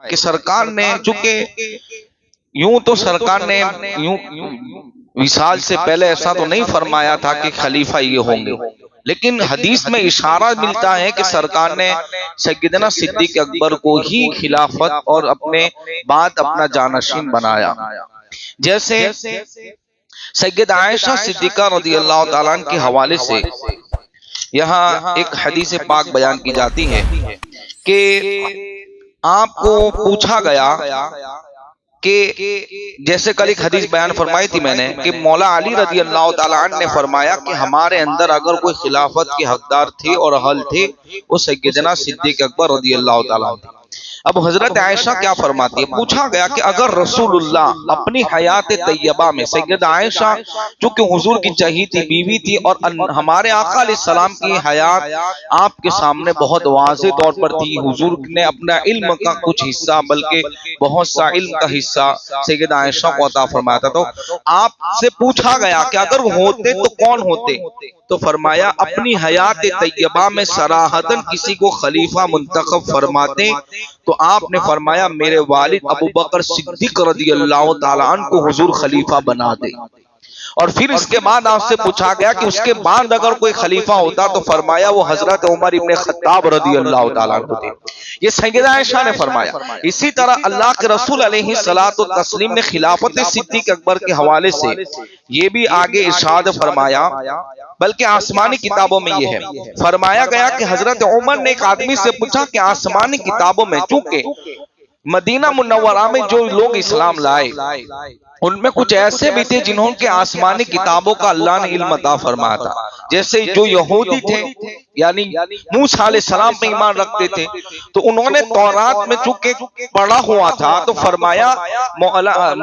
कि सरकार ने, चूंकि यूं तो सरकार ने यूं विसाल से पहले ऐसा तो नहीं फरमाया था कि खलीफा ये होंगे, लेकिन हदीस में इशारा मिलता है कि सरकार ने सैयदना सिद्दीक अकबर को ही खिलाफत और अपने बाद अपना जानशीन बनाया। जैसे सैयद आयशा सिद्दीका रज़ियल्लाहु ताला अन्हा के हवाले से यहाँ एक हदीस पाक बयान की जाती है कि आपको पूछा गया कि जैसे कल एक हदीस बयान फरमाई थी मैंने कि मौला अली रज़ियल्लाहु ताला अन्हु ने फरमाया कि हमारे अंदर अगर कोई खिलाफत के हकदार थे और अहल थे वो सैयदना सिद्दीक अकबर रज़ियल्लाहु ताला अन्हु। अब हजरत आयशा क्या फरमाती है, पूछा गया कि अगर रसूलुल्लाह अपनी हयात तैयबा में, सैयद आयशा चूंकि हुजूर की चहीती बीवी थी और हमारे आका अलैहिस्सलाम की हयात आपके सामने बहुत वाज़ेह तौर पर थी, हुजूर ने अपना इल्म का कुछ हिस्सा बल्कि बहुत सा इल्म का हिस्सा सैयद आयशा को अता फरमाया था, तो आपसे पूछा गया कि अगर होते तो कौन होते, तो फरमाया अपनी हयात तैयबा में सराहतन किसी को खलीफा मुंतखब फरमाते तो आपने फरमाया मेरे वालिद अबू बकर सिद्दीक रज़ियल्लाहु ताला अन्हु को हुजूर खलीफा बना दे। और फिर इसके बाद आपसे पूछा गया कि उसके बाद अगर कोई खलीफा होता तो फरमाया वो हजरत उमर इब्ने खत्ताब रज़ियल्लाहु ताला अन्हु थे। ये सैयदा आयशा ने फरमाया। इसी तरह अल्लाह के रसूल अलैहि सलातो तस्लीम ने खिलाफत सिद्दीक अकबर के हवाले से ये भी आगे इरशाद फरमाया, बल्कि आसमानी किताबों में यह है, फरमाया गया कि हजरत उमर ने एक आदमी से पूछा कि आसमानी किताबों में, चूंकि मदीना मुनव्वरा में जो लोग इस्लाम लाए उनमें कुछ ऐसे भी थे जिन्होंने आसमानी किताबों का अल्लाह ने इल्म अता फरमाया था, जैसे जो यहूदी थे यानी मूसा अलैहिस्सलाम पे ईमान रखते थे, तो उन्होंने तौरात में चूंकि पढ़ा हुआ था तो फरमाया,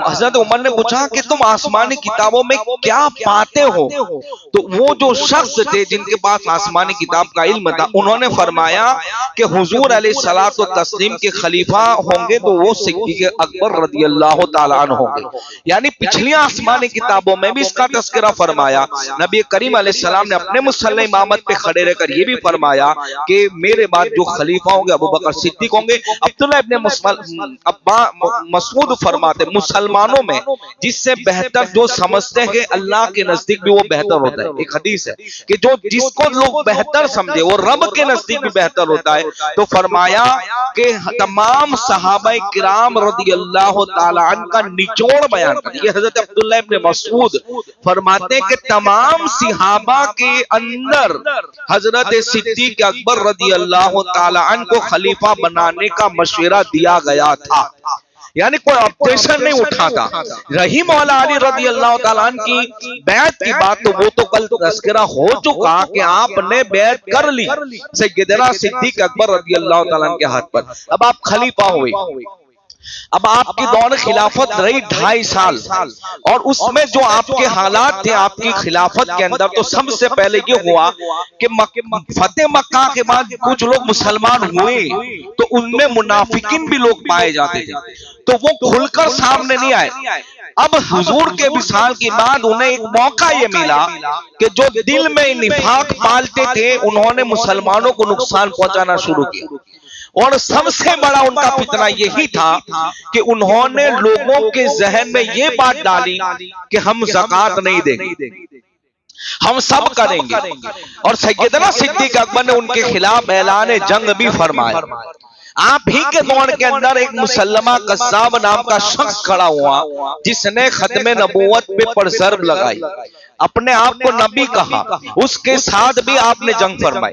हजरत उमर ने पूछा कि तुम आसमानी किताबों में क्या पाते हो, तो वो जो शख्स थे जिनके पास आसमानी किताब का इल्म था उन्होंने फरमाया कि हुजूर अलैहिस्सलातो तस्लीम के खलीफा होंगे तो वो सिद्दीक अकबर रज़ियल्लाहु ताला अन्हु होंगे। यानी पिछली आसमानी किताबों में भी इसका तस्करा फरमाया। नबी करीम अलैहिस्सलाम ने अपने मुसल्ले इमामत पे खड़े रहकर ये भी फरमाया कि मेरे बाद जो खलीफा होंगे अबू बकर सिद्दीक होंगे। अब्दुल्लाह इब्ने मसूद फरमाते मुसलमानों में जिससे बेहतर जो समझते हैं अल्लाह के नजदीक भी वो बेहतर होता है। एक हदीस है कि जो जिसको लोग बेहतर समझे वो रब के नजदीक भी बेहतर होता है। तो फरमाया कि तमाम सहाबाए किराम रज़ियल्लाहु ताला अन्हु का निचोड़ बयान कर, ये हजरत अब्दुल्लाह इब्ने मसूद फरमाते हैं कि तमाम सहाबा के अंदर हजरत सिद्दीक अकबर रज़ियल्लाहु ताला अन्हु को खलीफा बनाने का मशवरा दिया गया था, यानी कोई ऑब्जेक्शन नहीं उठा था। रही मौला अली रज़ियल्लाहु ताला अन्हु की बैत की बात तो वो तो कल तज़किरा हो चुका कि आपने बैत कर ली सैयदना सिद्दीक अकबर रज़ियल्लाहु ताला अन्हु के हाथ पर। अब आप खलीफा हुए, अब आपकी दौर खिलाफत रही 2.5 साल और उसमें जो आपके हालात थे आपकी खिलाफत के अंदर, तो सबसे पहले ये हुआ कि फतेह मक्का के बाद कुछ लोग मुसलमान हुए तो उनमें मुनाफिकिन भी लोग पाए जाते थे, तो वो खुलकर सामने नहीं आए। अब हुजूर के विसाल के बाद उन्हें एक मौका ये मिला कि जो दिल में निफाक पालते थे उन्होंने मुसलमानों को नुकसान पहुंचाना शुरू किया, और सबसे बड़ा उनका फितना यही था कि उन्होंने लोगों के जहन में ये बात डाली कि हम ज़कात नहीं देंगे, हम सब करेंगे। और सैयदना सिद्दीक अकबर ने उनके खिलाफ ऐलान जंग भी फरमाया। आप ही के दौर के अंदर एक मुसल्लमा कस्साब नाम का शख्स खड़ा हुआ जिसने खत्मे नबूवत पे परजर्ब लगाई, अपने आप को नबी कहा, उसके साथ भी आपने जंग फरमाई।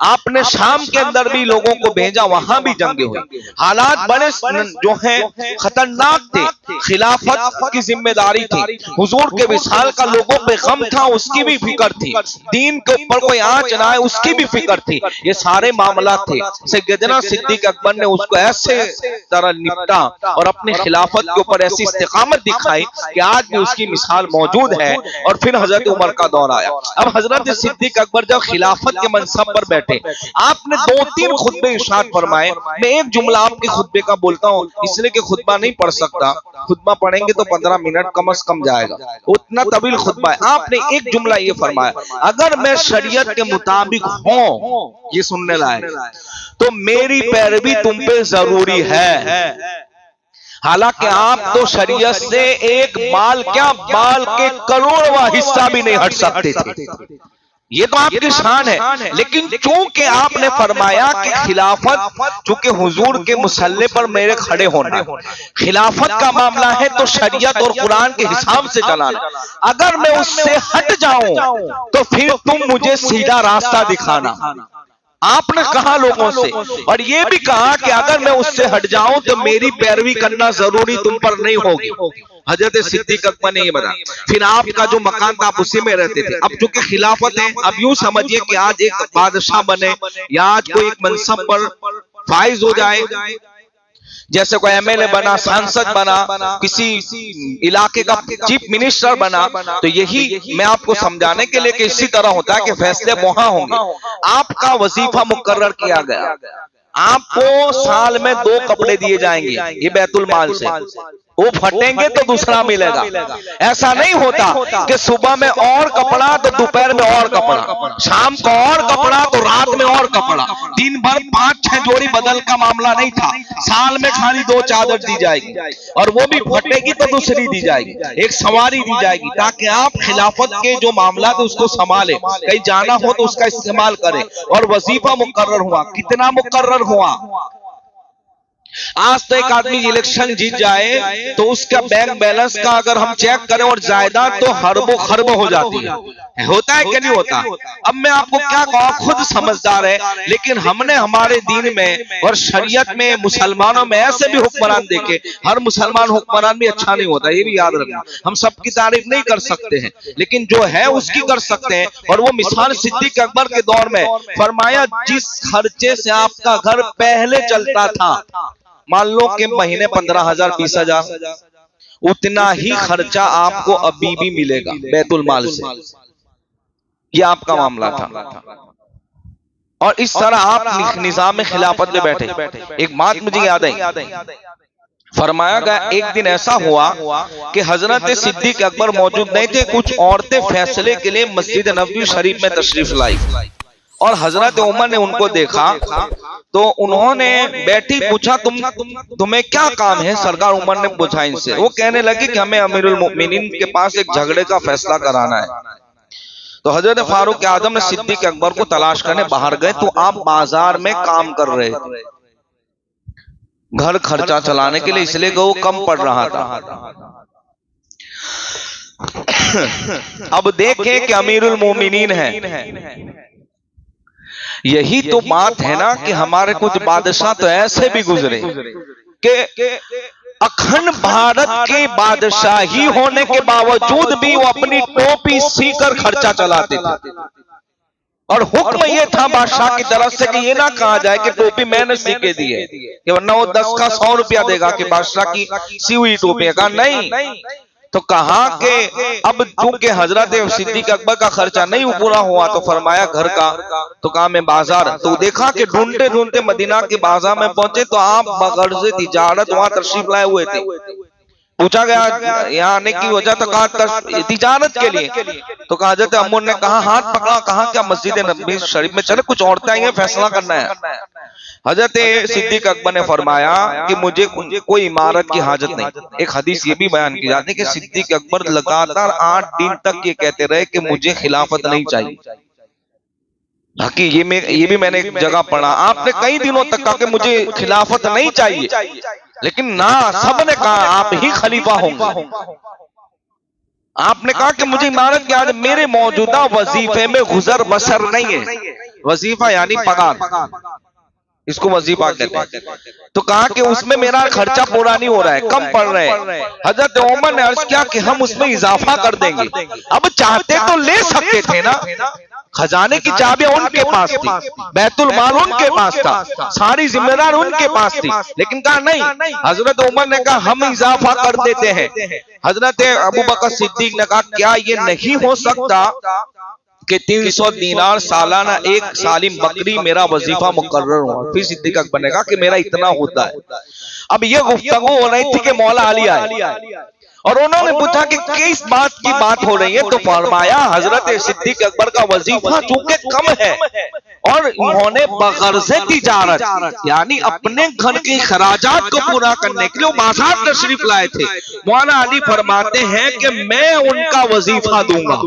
आपने शाम के अंदर भी लोगों को भेजा, वहां भी जंगे हुई। हालात बड़े जो हैं खतरनाक थे, खिलाफत की जिम्मेदारी थी, हुजूर के विसाल का लोगों पे गम था, उसकी भी फिक्र थी, दीन के ऊपर कोई आंच ना आए उसकी भी फिक्र थी, ये सारे मामला थे। सैयदना सिद्दीक अकबर ने उसको ऐसे तरह निपटा और अपनी खिलाफत के ऊपर ऐसी इस्तिकामत दिखाई कि आज भी उसकी मिसाल मौजूद है। और फिर हजरत उमर का दौर आया। अब हजरत सिद्दीक अकबर जब खिलाफत के मनसब पर बैठे, आपने 2-3 खुतबे इरशाद फरमाए। मैं एक जुमला आपके खुतबे का बोलता हूँ, इसलिए कि खुतबा नहीं पढ़ सकता, खुतबा पढ़ेंगे तो 15 मिनट कम से कम जाएगा, उतना तवील खुतबा है। आपने एक जुमला ये फरमाया, अगर मैं शरीयत के मुताबिक हूं, ये सुनने लायक, तो मेरी पैरवी तुम पे जरूरी है। हालांकि आप तो शरीयत से एक बाल के करोड़वां हिस्सा भी नहीं हट सकते थे, ये तो आपकी शान है। लेकिन चूंकि आपने फरमाया कि खिलाफत, चूंकि हुजूर के मुसल्ले पर मेरे खड़े होना, खिलाफत का मामला है तो शरीयत और कुरान के हिसाब से चलाना। अगर मैं उससे हट जाऊं तो फिर तुम मुझे सीधा रास्ता दिखाना। आपने कहा लोगों से, और ये भी कहा कि अगर मैं उससे हट जाऊं तो मेरी पैरवी करना जरूरी तुम पर नहीं होगी। हजरत सिद्दीक अकबर ने ये बताया। फिर आपका जो मकान था आप उसी में रहते थे। अब चूंकि खिलाफत है, अब यूं समझिए कि आज एक बादशाह बने या आज कोई एक मनसब पर फाइज हो जाए, जैसे कोई एमएलए बना, सांसद बना, किसी इलाके का चीफ मिनिस्टर बना, तो यही मैं आपको समझाने के लिए कि इसी तरह होता है कि फैसले वहां होंगे। आपका वजीफा मुकर्रर किया गया, आपको साल में 2 कपड़े दिए जाएंगे, ये बैतुल माल से, वो फटेंगे तो दूसरा मिलेगा। ऐसा नहीं होता कि सुबह में और कपड़ा तो दोपहर में और कपड़ा, शाम को और कपड़ा तो रात में और कपड़ा, दिन भर 5-6 जोड़ी बदल का मामला नहीं था। साल में खाली 2 चादर दी जाएगी, और वो भी फटेगी तो दूसरी दी जाएगी, एक सवारी दी जाएगी, ताकि आप खिलाफत के जो मामला है उसको संभाले, कहीं जाना हो तो उसका इस्तेमाल करें। और वजीफा मुकर्रर हुआ, कितना मुकर्रर हुआ? आज तो एक आदमी इलेक्शन जीत जाए तो उसका बैंक बैलेंस का अगर हम चेक करें और जायदाद तो हरबों खरबों हो जाती है। होता है कि नहीं होता? अब मैं आपको क्या कहूं, खुद समझदार है, लेकिन हमने हमारे दीन में और शरीयत में मुसलमानों में ऐसे भी हुक्मरान देखे। हर मुसलमान हुक्मरान भी अच्छा नहीं होता, ये भी याद रखना। हम सबकी तारीफ नहीं कर सकते हैं, लेकिन जो है उसकी कर सकते हैं। और वो मिसाल सिद्दीक अकबर के दौर में फरमाया, जिस खर्चे से आपका घर पहले चलता था, मान लो कि महीने 15,000 20,000, उतना ही खर्चा आपको अभी भी मिलेगा बैतुल माल से। यह आपका मामला था, और इस तरह आप निजाम में खिलाफत में बैठे। एक बात मुझे याद आई, फरमाया गया एक दिन ऐसा हुआ कि हजरत सिद्दीक अकबर मौजूद नहीं थे। कुछ औरतें फैसले के लिए मस्जिद नबवी शरीफ में तशरीफ लाई, और हजरत उमर ने उनको देखा तो उन्होंने बैठी पूछा, तुम्हें क्या काम है? सरकार उमर ने पूछा इनसे। वो कहने लगे कि हमें अमीरुल मोमिनीन के पास एक झगड़े का फैसला कराना है। तो हजरत फारूक आजम ने सिद्दीक अकबर को तलाश करने बाहर गए, तो आप बाजार में काम कर रहे थे, घर खर्चा चलाने के लिए, इसलिए वो कम पड़ रहा था। अब देखें कि अमीरुल मोमिनीन है। यही तो बात है ना कि हमारे कुछ बादशाह तो ऐसे भी गुजरे कि अखंड भारत के बादशाही होने के बावजूद भी वो अपनी टोपी सीकर खर्चा चलाते थे। और हुक्म ये था बादशाह की तरफ से कि ये ना कहा जाए कि टोपी मैंने सी के दी है, कि वरना वो 10 का 100 रुपया देगा कि बादशाह की सी हुई टोपी। कहा नहीं, तो कहा कि अब चूंकि हजरत सिद्दीक अकबर का खर्चा नहीं पूरा हुआ, तो फरमाया घर का, तो कहा मैं बाजार। तो देखा कि ढूंढते ढूंढते मदीना के बाजार में पहुंचे, तो आप बगैर तिजारत वहां तशरीफ लाए हुए थे। पूछा गया यहाँ आने की वजह, तो कहा तिजारत के लिए। तो कहा हजरत अम्मुर ने कहा, हाथ पकड़ा, कहा क्या मस्जिद नबवी शरीफ में चले, कुछ औरतें आई हैं, फैसला करना है। हजरत सिद्दीक अकबर ने फरमाया कि मुझे कोई इमारत की हाजत नहीं। एक हदीस ये भी बयान की जाती है कि सिद्दीक अकबर लगातार 8 दिन तक ये कहते रहे कि मुझे खिलाफत नहीं चाहिए। बाकी ये भी मैंने एक जगह पढ़ा, आपने कई दिनों तक कहा कि मुझे खिलाफत नहीं चाहिए, लेकिन ना, सबने कहा आप ही खलीफा होंगे। आपने कहा कि मुझे इमारत की आदत, मेरे मौजूदा वजीफे में गुजर बसर नहीं है। वजीफा यानी पगार, इसको वजीफा कहते हैं। तो कहा कि उसमें मेरा खर्चा पूरा नहीं हो रहा है, कम पड़ रहे हैं। हजरत उमर ने अर्ज किया कि हम उसमें इजाफा कर देंगे। अब चाहते तो ले सकते थे ना, खजाने की चाबियां उनके पास थी, बैतुल माल उनके पास था, सारी जिम्मेदार उनके पास थी, लेकिन कहा नहीं। हजरत उमर ने कहा हम इजाफा कर देते हैं। हजरत अबू बकर सिद्दीक ने कहा क्या ये नहीं हो सकता कि 300 दीनार सालाना एक सालिम बकरी मेरा वजीफा मुकर्रर हुआ? फिर सिद्दीक अकबर ने कहा कि मेरा इतना होता है। अब ये गुफ्तगू हो रही थी कि मौला अली आए, और उन्होंने पूछा कि किस बात की बात हो रही है? तो फरमाया हजरत सिद्दीक अकबर का वजीफा चूंकि कम है, और इन्होंने बगैर से तिजारत यानी अपने घर के खराजात को पूरा करने के लिए बाजार तशरीफ लाए थे। मौला अली फरमाते हैं कि मैं उनका वजीफा दूंगा।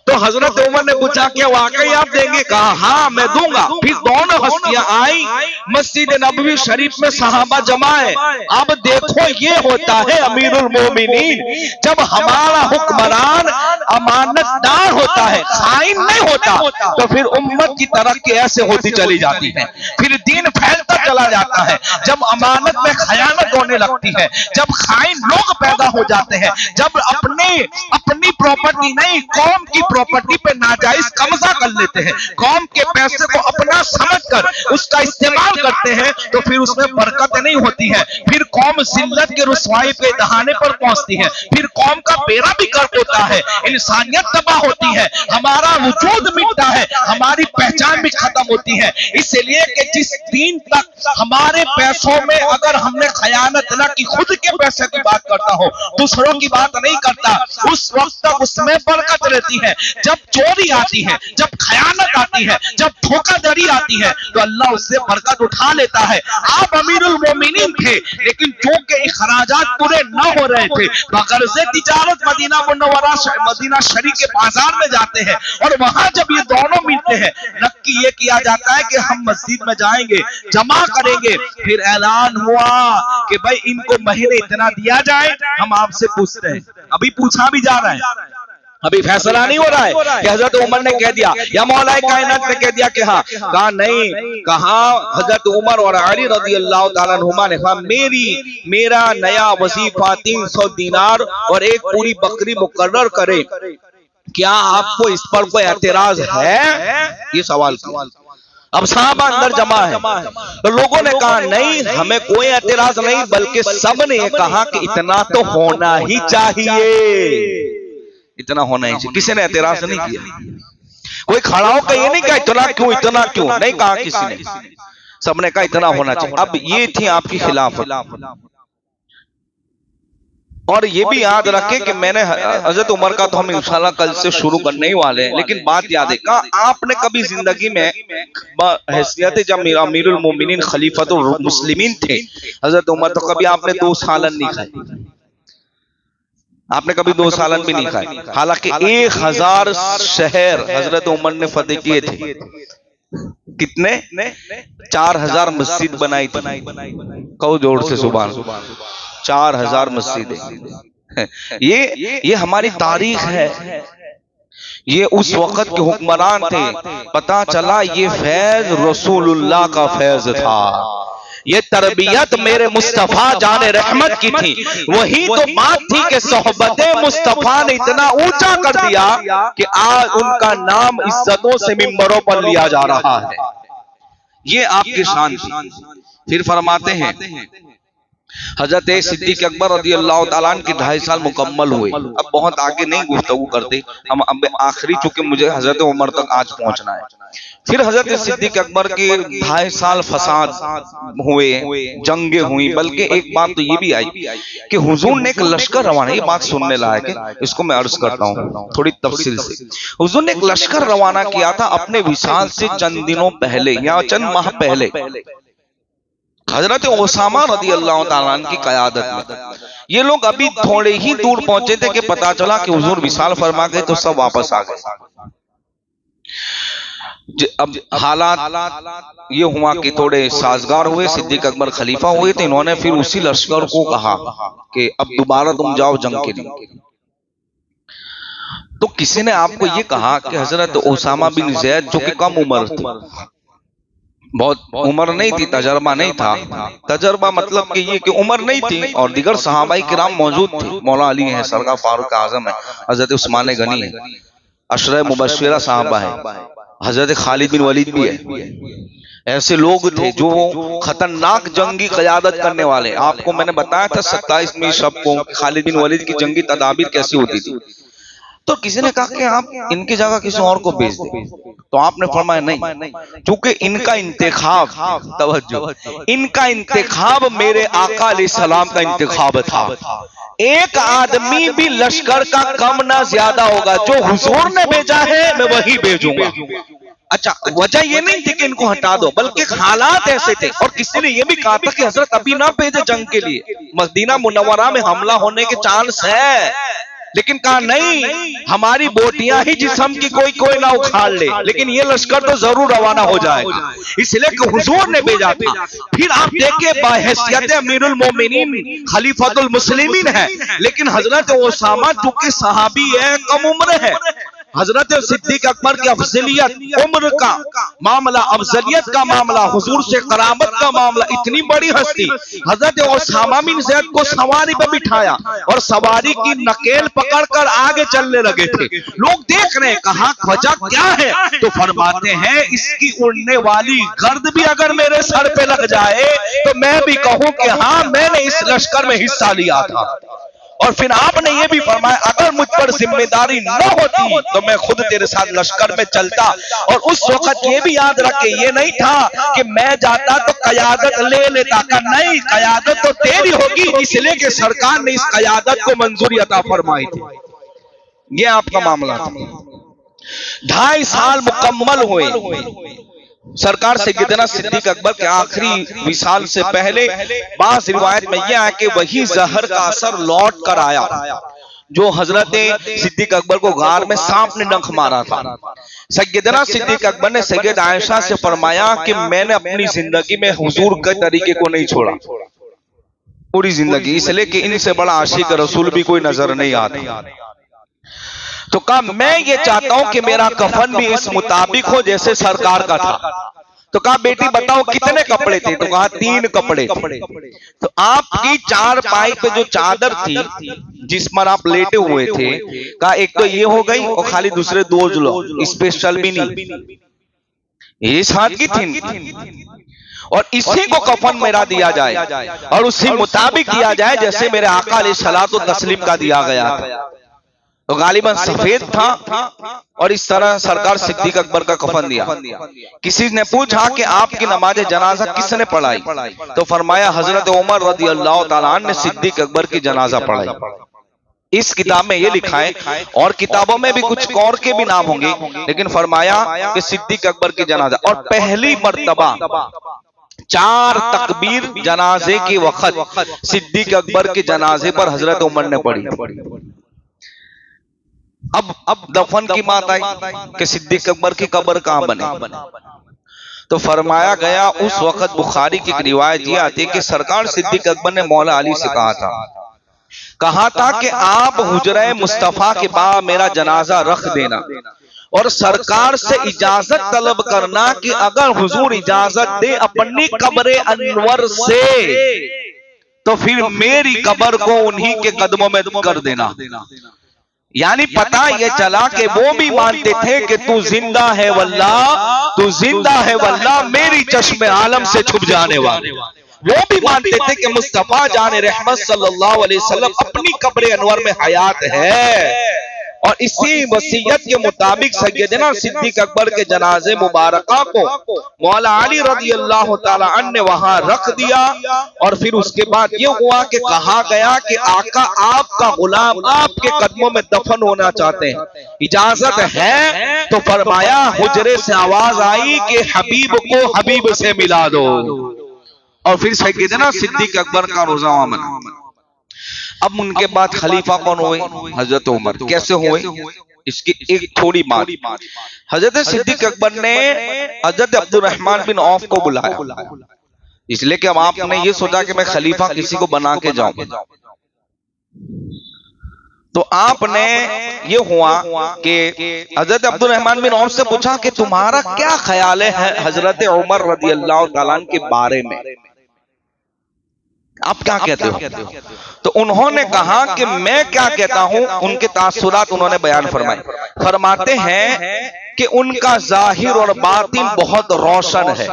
तो हजरत उमर ने पूछा क्या वाकई आप देंगे? कहा हाँ मैं दूंगा। फिर दोनों हस्तियां आई, मस्जिद नबवी शरीफ में सहाबा जमा है। अब देखो ये होता है अमीरुल मोमिनीन, जब हमारा हुक्मरान अमानतदार होता है, खाइन नहीं होता, तो फिर उम्मत की तरक्की ऐसे होती चली जाती है, फिर दीन फैलता चला जाता है। जब अमानत में खयानत होने लगती है, जब खाइन लोग पैदा हो जाते हैं, जब अपनी प्रॉपर्टी नहीं कौम की प्रॉपर्टी पे नाजायज कब्जा कर लेते हैं, कौम के पैसे को अपना समझकर उसका इस्तेमाल करते हैं, तो फिर उसमें बरकत नहीं होती है। फिर कौम जिल्लत के रुसवाई पे दहाने पर पहुंचती है, फिर कौम का बेड़ा भी गर्क होता है, इंसानियत तबाह होती है, हमारा वजूद मिटता है, हमारी पहचान भी खत्म होती है। इसलिए कि जिस दिन तक हमारे पैसों में अगर हमने खयानत न की, खुद के पैसे की बात करता हो, दूसरों की बात नहीं करता, उस वक्त तक उसमें बरकत रहती है। जब चोरी आती है, जब खयानत आती है, जब धोखाधड़ी आती है, तो अल्लाह उससे बरकत उठा लेता है। आप अमीरुल मोमिनीन थे, लेकिन चूंकि इखराजात पूरे न हो रहे थे, बगैर से तिजारत मदीना मुनव्वरा मदीना शरीफ के बाजार में जाते हैं, और वहां जब ये दोनों मिलते हैं, नक्की ये किया जाता है कि हम मस्जिद में जाएंगे, जमा करेंगे। फिर ऐलान हुआ कि भाई इनको महीने इतना दिया जाए। हम आपसे पूछते हैं, अभी पूछा भी जा रहा है, अभी फैसला नहीं हो रहा है कि हजरत उमर ने कह दिया या मौलाए कायनात ने कह दिया कि हाँ, कहा नहीं, कहा हजरत उमर और अली रज़ी अल्लाह तआला अन्हुमा ने कहा मेरा नया वजीफा 300 दीनार और एक पूरी बकरी मुकर्रर करे, क्या आपको इस पर कोई एतराज है? ये सवाल किया। अब साहबा अंदर जमा है, तो लोगों ने कहा नहीं, हमें कोई एतराज नहीं, बल्कि सब ने कहा कि इतना तो होना ही चाहिए, इतना होना ही चाहिए। किसी ने एतराज नहीं किया, कोई खड़ा होकर ये नहीं कहा इतना क्यों, नहीं कहा किसी ने, सबने कहा इतना होना चाहिए। अब ये थी आपकी खिलाफत। और ये भी याद रखें कि मैंने हजरत उमर का तो हम इंशाल्लाह कल से शुरू करने ही वाले हैं, लेकिन बात याद है का आपने कभी जिंदगी में हैसियत जब अमीरुल मोमिनीन खलीफतुल मुस्लिमीन थे हजरत उमर, तो कभी आपने 2 सालन नहीं खाई, आपने कभी 2 सालन भी नहीं खाए। हालांकि 1000 शहर हजरत उमर ने फतेह किए थे। कितने? 4000 मस्जिद बनाई थी। कहो जोर से सुभान। 4000 मस्जिदें। ये हमारी तारीख है। ये उस वक्त के हुक्मरान थे। पता चला ये फैज रसूलुल्लाह का फैज था, ये तरबियत मेरे मुस्तफा जाने रहमत की थी। वही तो बात थी कि सोहबते मुस्तफा ने इतना ऊंचा कर दिया कि आज उनका नाम इज्जतों से मिंबरों पर लिया जा रहा है। ये आपकी शान थी। फिर फरमाते हैं हजरत सिद्दीक अकबर रज़ी अल्लाह तआला अन्हु की 2.5 साल मुकम्मल हुए। अब बहुत आगे नहीं गुफ्तगू करते हम, अब आखिरी चूंकि मुझे हजरत उमर तक आज पहुंचना है। फिर हजरत सिद्दीक अकबर के 2.5 साल फसाद हुए, जंगे हुई, बल्कि एक बात तो ये भी आई कि हुजूर ने एक लश्कर रवाना, ये बात सुनने लायक है, इसको मैं अर्ज करता हूँ थोड़ी तफसील से। हुजूर ने एक लश्कर रवाना किया था अपने विसाल से चंद दिनों पहले या चंद माह पहले, हजरत ओसामा रज़ी अल्लाह तआला अन्हु की क़यादत में। ये लोग अभी थोड़े ही दूर पहुंचे थे कि पता चला कि हुजूर विसाल फरमा गए, तो सब वापस आ गए। अब हालात ये हुआ कि थोड़े साजगार हुए, सिद्दीक अकबर खलीफा हुए, तो इन्होंने फिर उसी लश्कर को कहा कि अब दोबारा तुम जाओ जंग के लिए। तो किसी ने आपको ये कहा कि हजरत ओसामा बिन ज़ैद जो कि कम उम्र थे, बहुत उम्र नहीं थी, तजर्बा नहीं था, तजर्बा मतलब कि ये कि उम्र नहीं थी, और दिगर सहाबाई किराम मौजूद थे, मौला अली हैं, सरकार फारूक आजम है, हजरत उस्मान गनी है, अशरा मुबश्शिरा साहबा है, हजरत खालिद बिन वलीद भी है। ऐसे लोग थे जो खतरनाक जंगी क़यादत करने वाले। आपको मैंने बताया था 27वीं शब को खालिद बिन वलीद की जंगी तदाबीर कैसी होती थी। तो किसी ने कहा कि आप इनकी जगह किसी और को भेज दें, तो आपने फरमाया नहीं, क्योंकि इनका इंतखाब, तवज्जो, इनका इंतखाब मेरे आका अलैहिस्सलाम का इंतखाब था। एक आदमी भी लश्कर का कम ना ज्यादा होगा, जो हुजूर ने भेजा है मैं वही भेजूंगा। अच्छा, वजह ये नहीं थी कि इनको हटा दो, बल्कि हालात ऐसे थे। और किसी ने ये भी कहा था कि हजरत अभी ना भेजे जंग के लिए, मदीना मुनव्वरा में हमला होने के चांस है, लेकिन कहा नहीं, हमारी बोटियां ही जिस्म की कोई ना उखाड़ ले, लेकिन ये लश्कर तो जरूर रवाना हो जाएगा, इसलिए कि हुजूर ने भेजा था। फिर आप देखिए, बाहैसियत अमीरुल मोमिनीन खलीफतुल मुस्लिमीन है, लेकिन हजरत ओसामा चूंकि सहाबी है, कम उम्र है, हजरत सिद्दीक अकबर की अफजलियत, उम्र का मामला, अफजलियत का मामला, हुजूर से करामत का मामला, इतनी बड़ी हस्ती, हजरत ओसामा बिन ज़ैद को सवारी पर बिठाया और सवारी की नकेल पकड़कर आगे चलने लगे थे। लोग देख रहे हैं, कहा वजह क्या है? तो फरमाते हैं, इसकी उड़ने वाली गर्द भी अगर मेरे सर पे लग जाए तो मैं भी कहूं कि हाँ, मैंने इस लश्कर में हिस्सा लिया था। और फिर आपने ये भी फरमाया, अगर मुझ पर जिम्मेदारी न होती तो मैं खुद तेरे साथ लश्कर में चलता। और उस वक्त ये भी याद रखे, ये नहीं था कि मैं जाता तो कयादत ले लेता, का नहीं, कयादत तो तेरी होगी, इसलिए कि सरकार ने इस कयादत को मंजूरी अता फरमाई थी। ये आपका मामला था। 2.5 साल मुकम्मल हुए सरकार सैयदना सिद्दीक अकबर के आखिरी विसाल से पहले। बास रिवायत में यह है कि वही जहर का असर लौट कर आया जो हजरत सिद्दीक अकबर को गार में सांप ने डंक मारा था। सैयदना सिद्दीक अकबर ने सैयद आयशा से फरमाया कि मैंने अपनी जिंदगी में हुजूर के तरीके को नहीं छोड़ा पूरी जिंदगी, इसलिए कि इनसे बड़ा आशिक रसूल भी कोई नजर नहीं आता। तो कहा, मैं ये चाहता हूं कि मेरा कफन भी इस मुताबिक हो जैसे सरकार का था। तो कहा, बेटी बताओ कितने कपड़े थे? तो कहा, 3 कपड़े। तो आपकी 4 पाई पे जो चादर थी जिस पर आप लेटे हुए थे, कहा एक तो ये हो गई और खाली दूसरे 2 लो, स्पेशल भी नहीं, ये सादगी थी। और इसी को कफन मेरा दिया जाए और उसी मुताबिक दिया जाए जैसे मेरे आका अलैहिस्सलातु व तस्लीम का दिया गया था। तो गालिबन सफेद था और इस तरह सरकार सिद्दीक अकबर का कफन दिया। किसी ने पूछा कि आपकी नमाज जनाजा किसने पढ़ाई? तो फरमाया, हजरत उमर रज़ियल्लाहु ताला अन्हु ने सिद्दीक अकबर की जनाजा पढ़ाई। इस किताब में ये लिखा है, और किताबों में भी कुछ और के भी नाम होंगे, लेकिन फरमाया कि सिद्दीक अकबर की जनाजा। और पहली मर्तबा 4 तकबीर जनाजे के वक्त सिद्दीक अकबर के जनाजे पर हजरत उमर ने पढ़ी। अब दफन की बात आई कि सिद्दीक अकबर की कब्र कहां बने? तो फरमाया गया, उस वक्त बुखारी की रिवायत ये आती है कि सरकार सिद्दीक अकबर ने मौला अली से कहा था कि आप हुजरा मुस्तफा के बाद मेरा जनाजा रख देना और सरकार से इजाजत तलब करना कि अगर हुजूर इजाजत दे अपनी कब्र अनवर से तो फिर मेरी कब्र को उन्हीं के कदमों में कर देना। यानी पता ये चला कि वो भी मानते थे कि तू जिंदा है वल्लाह, तू जिंदा है वल्लाह, मेरी चश्मे आलम से छुप जाने वाले। वो भी मानते थे कि मुस्तफा जाने रहमत सल्लल्लाहु अलैहि वसल्लम अपनी कब्र अनवर में हयात है। और इसी वसीयत के मुताबिक सैयदना सिद्दीक अकबर के जनाजे मुबारका को मौला अली रज़ियल्लाहु ताला अन्हु ने वहां रख दिया। और फिर उसके बाद ये हुआ कि कहा गया कि आका आपका गुलाम आपके कदमों में दफन होना चाहते हैं, इजाजत है? तो फरमाया, हुजरे से आवाज आई कि हबीब को हबीब से मिला दो। और फिर सैयदना सिद्दीक अकबर का रोजा मना। अब उनके बाद खलीफा कौन हुए? हजरत उमर। कैसे हुए? इसकी एक थोड़ी बात। हजरत सिद्दीक अकबर ने हजरत अब्दुर्रहमान बिन औफ को बुलाया, इसलिए कि अब आपने ये सोचा कि मैं खलीफा किसी को बना के जाऊं। तो आपने ये हुआ कि हजरत अब्दुर्रहमान बिन औफ से पूछा कि तुम्हारा क्या ख्याल है हजरत उमर रज़ियल्लाहु ताला अन्हु के बारे में, आप क्या कहते हो? तो उन्होंने कहा कि मैं क्या कहता हूं, उनके तासुरात उन्होंने बयान फरमाए। फरमाते हैं कि उनका जाहिर और बातिन बहुत रोशन है।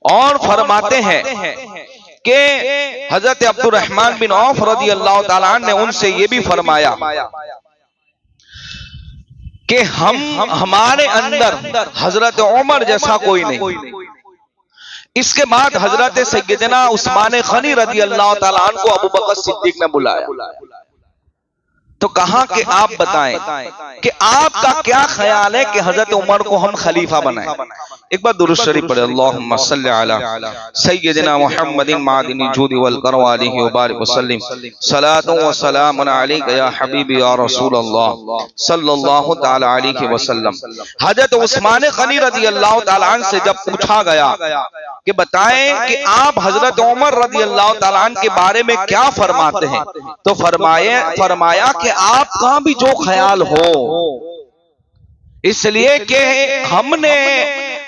और फरमाते हैं कि हजरत अब्दुर्रहमान बिन औफ रज़ियल्लाहु ताला अन्हु ने उनसे यह भी फरमाया कि हमारे अंदर हजरत उमर जैसा कोई नहीं। इसके बाद हजरत सैयदना उस्मान गनी रज़ियल्लाहु ताला अन्हु को अबू बकर सिद्दीक ने बुलाया। तो कहा कि आप बताएं कि आपका क्या ख्याल है कि हजरत उमर को हम खलीफा बनाएं। एक बार दुरूद शरीफ पढ़े, अल्लाहुम्मा सल्लि अला सय्यिदिना मुहम्मदिन मादिनी जूदि वल करम अलैहि व बारिक वसल्लिम सलातु व सलामुन अलैका या हबीबी या रसूल अल्लाह सल्लल्लाहु तआला अलैहि वसल्लम। हजरत उस्मान गनी रज़ी अल्लाह तआला अन्हु से जब पूछा गया कि बताएं कि आप हजरत उमर रज़ी अल्लाह तआला अन्हु के बारे में क्या फरमाते हैं, तो फरमाया कि आपका भी जो ख्याल हो, इसलिए कि हमने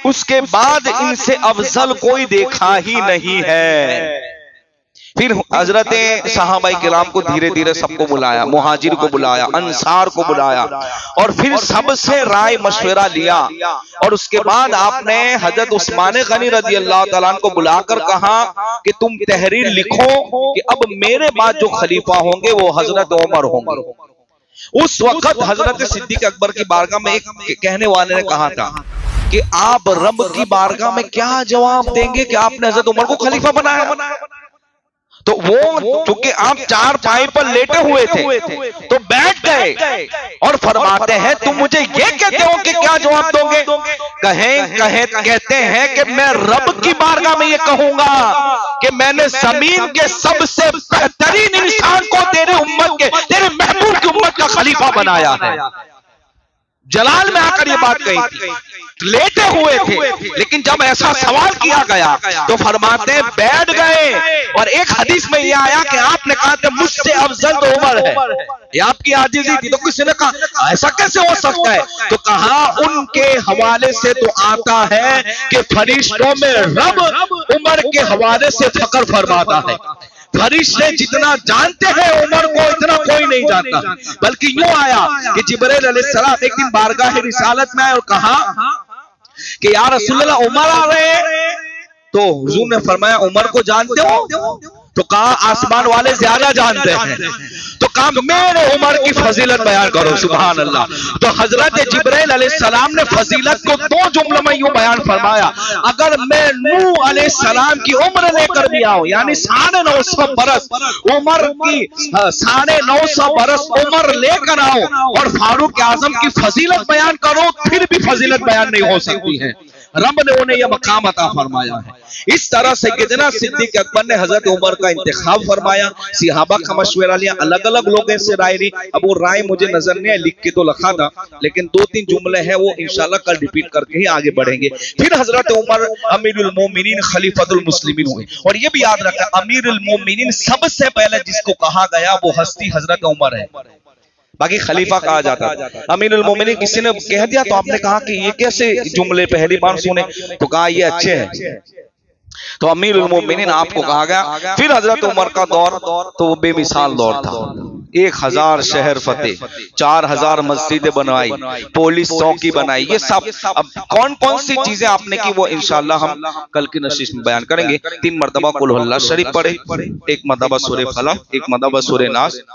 उसके बाद इनसे अफजल कोई देखा ही नहीं है। फिर हजरत सहाबाई किराम को धीरे धीरे सबको बुलाया, मुहाजिर को बुलाया, अंसार को बुलाया और फिर सबसे राय मशवरा लिया और उसके बाद आपने हजरत उस्मान गनी रज़ी अल्लाह तआला अन्हु को बुलाकर कहा कि तुम तहरीर लिखो कि अब मेरे बाद जो खलीफा होंगे वो हजरत उमर होंगे। उस वक्त हजरत सिद्दीक अकबर की बारगाह में एक कहने वाले ने कहा था कि आप रब की बारगाह में क्या जवाब देंगे कि आपने हजरत उमर को खलीफा बनाया। तो वो चूंकि आप चार पाई पर लेटे हुए थे तो बैठ गए और फरमाते हैं तुम मुझे ये कहते हो कि क्या जवाब दोगे। कहते हैं कि मैं रब की बारगाह में ये कहूंगा कि मैंने जमीन के सबसे बेहतरीन इंसान को तेरे उम्मत के, तेरे महबूब की उम्मत का खलीफा बनाया है। जलाल में आकर ये बात कही थी, लेटे हुए थे, लेकिन जब ऐसा सवाल किया गया तो फरमाते बैठ गए। और एक हदीस में यह आया कि आपने कहा था मुझसे अफजल तो उमर है, ये आपकी आजिज़ी थी। तो किसी ने कहा ऐसा कैसे हो सकता है, तो कहा उनके हवाले से तो आता है कि फरिश्तों में रब उमर के हवाले से फख्र फरमाता है। फरिश्ते जितना जानते हैं उमर को इतना कोई नहीं जानता। बल्कि यूं आया कि जिब्रील अलैहिस्सलाम एक दिन बारगाह रिसालत में आए और कहा कि या रसूलल्लाह उमर आ रहे हैं। तो हुजूर ने फरमाया उमर को जानते हो, तो कहा आसमान वाले ज्यादा जानते हैं। तो कहा मेरे उमर की फजीलत बयान करो, सुभान अल्लाह। तो हजरत जिब्रील अलैहिस्सलाम ने फजीलत को दो जुमलों में यूं बयान फरमाया, अगर मैं नूह अलैहिस्सलाम की उम्र लेकर भी आऊं, यानी 950 बरस उमर की 950 बरस उम्र लेकर आऊं और फारूक आजम की फजीलत बयान करो, फिर भी फजीलत बयान नहीं हो सकती है। रब ने उन्हें यह मकाम अता फरमाया है। इस तरह से सैयदना सिद्दीक अकबर ने हजरत उमर का इंतखाब फरमाया, सहाबा का मशवरा लिया, अलग अलग लोगों से राय ली। अब वो राय मुझे नजर नहीं है, लिख के तो लिखा था, लेकिन 2-3 जुमले हैं वो इंशाल्लाह कल रिपीट करके ही आगे बढ़ेंगे। फिर हजरत उमर अमीरुल मोमिनीन खलीफतुल मुस्लिमीन हुए। और ये भी याद रखना अमीरुल मोमिनीन सबसे पहले जिसको कहा गया वो हस्ती हजरत उमर है, बाकी खलीफा कहा जाता है। अमीरुल मोमिनीन किसी ने कह दिया तो आपने कहा कि ये कैसे जुमले पहली बार सुने, तो कहा ये अच्छे हैं, तो अमीरुल मोमिनीन आपको कहा गया। फिर हजरत उमर का दौर तो वो बेमिसाल दौर था। 1000 शहर फतेह, 4000 मस्जिदें बनवाई, पुलिस चौकी बनाई, ये सब। अब कौन कौन सी चीजें आपने की वो इंशाल्लाह हम कल की नशिश में बयान करेंगे। 3 मरतबा कुल हुल्लाह शरीफ पढ़े, 1 मरतबा सूरह फलक, 1 मरतबा सूरह नास।